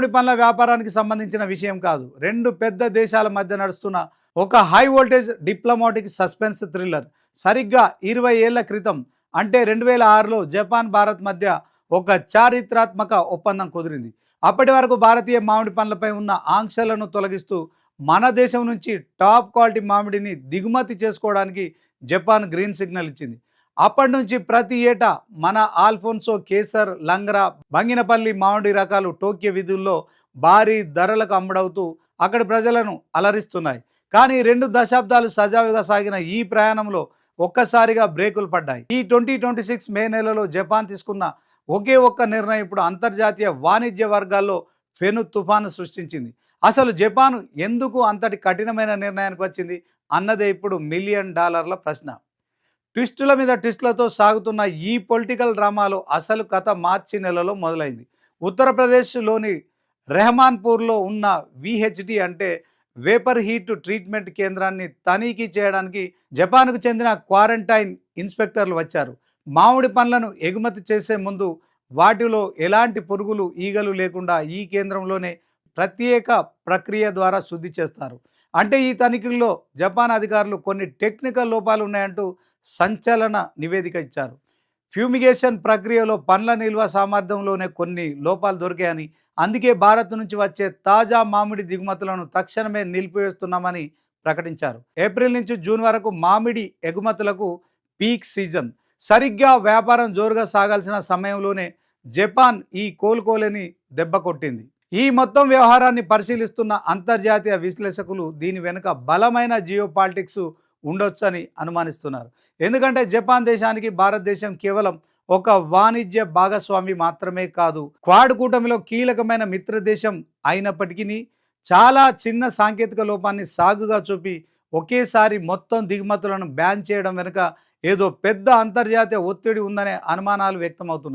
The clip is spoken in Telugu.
మామిడి పండ్ల వ్యాపారానికి సంబంధించిన విషయం కాదు. రెండు పెద్ద దేశాల మధ్య నడుస్తున్న ఒక high voltage diplomatic suspense thriller. సరిగ్గా 20 ఏళ్ల క్రితం అంటే 2006లో జపాన్ భారత్ మధ్య ఒక చారిత్రాత్మక ఒప్పందం కుదిరింది. అప్పటి వరకు భారతీయ మామిడి పండ్లపై ఉన్న ఆంక్షలను తొలగిస్తూ మన దేశం నుంచి టాప్ క్వాలిటీ మామిడిని దిగుమతి చేసుకోవడానికి జపాన్ గ్రీన్ సిగ్నల్ ఇచ్చింది. అప్పటి నుంచి ప్రతి ఏటా మన ఆల్ఫోన్సో, కేసర్, లంగరా, బంగినపల్లి మామిడి రకాలు టోక్యో వీధుల్లో భారీ ధరలకు అమ్ముడవుతూ అక్కడి ప్రజలను అలరిస్తున్నాయి. కానీ 2 దశాబ్దాలు సజావుగా సాగిన ఈ ప్రయాణంలో ఒక్కసారిగా బ్రేకులు పడ్డాయి. ఈ 2026 మే నెలలో జపాన్ తీసుకున్న ఒకే ఒక్క నిర్ణయం ఇప్పుడు అంతర్జాతీయ వాణిజ్య వర్గాల్లో ఫెను తుఫాను సృష్టించింది. అసలు జపాన్ ఎందుకు అంతటి కఠినమైన నిర్ణయానికి వచ్చింది అన్నదే ఇప్పుడు $1 మిలియన్ ప్రశ్న. ట్విస్టుల మీద ట్విస్టులతో సాగుతున్న ఈ పొలిటికల్ డ్రామాలో అసలు కథ మార్చి నెలలో మొదలైంది. ఉత్తరప్రదేశ్లోని రెహమాన్పూర్లో ఉన్న విహెచ్డి అంటే వేపర్ హీట్ ట్రీట్మెంట్ కేంద్రాన్ని తనిఖీ చేయడానికి జపాన్కు చెందిన క్వారంటైన్ ఇన్స్పెక్టర్లు వచ్చారు. మామిడి పండ్లను ఎగుమతి చేసే ముందు వాటిలో ఎలాంటి పురుగులు, ఈగలు లేకుండా ఈ కేంద్రంలోనే ప్రత్యేక ప్రక్రియ ద్వారా శుద్ధి చేస్తారు. అంటే ఈ తనిఖీల్లో జపాన్ అధికారులు కొన్ని టెక్నికల్ లోపాలు ఉన్నాయంటూ సంచలన నివేదిక ఇచ్చారు. ఫ్యూమిగేషన్ ప్రక్రియలో పండ్ల నిల్వ సామర్థ్యంలోనే కొన్ని లోపాలు దొరికాయని, అందుకే భారత్ నుంచి వచ్చే తాజా మామిడి దిగుమతులను తక్షణమే నిలిపివేస్తున్నామని ప్రకటించారు. ఏప్రిల్ నుంచి జూన్ వరకు మామిడి ఎగుమతులకు పీక్ సీజన్. సరిగ్గా వ్యాపారం జోరుగా సాగాల్సిన సమయంలోనే జపాన్ ఈ కోలుకోలేని దెబ్బ కొట్టింది. ఈ మొత్తం వ్యవహారాన్ని పరిశీలిస్తున్న అంతర్జాతీయ విశ్లేషకులు దీని వెనుక బలమైన జియో పాలిటిక్స్ ఉండొచ్చని అనుమానిస్తున్నారు. ఎందుకంటే జపాన్ దేశానికి భారతదేశం కేవలం ఒక వాణిజ్య భాగస్వామి మాత్రమే కాదు, క్వాడ్ కూటమిలో కీలకమైన మిత్ర దేశం అయినప్పటికీ చాలా చిన్న సాంకేతిక లోపాన్ని సాగుగా చూపి ఒకేసారి మొత్తం దిగుమతులను బ్యాన్ చేయడం వెనుక ఏదో పెద్ద అంతర్జాతీయ ఒత్తిడి ఉందనే అనుమానాలు వ్యక్తమవుతున్నాయి.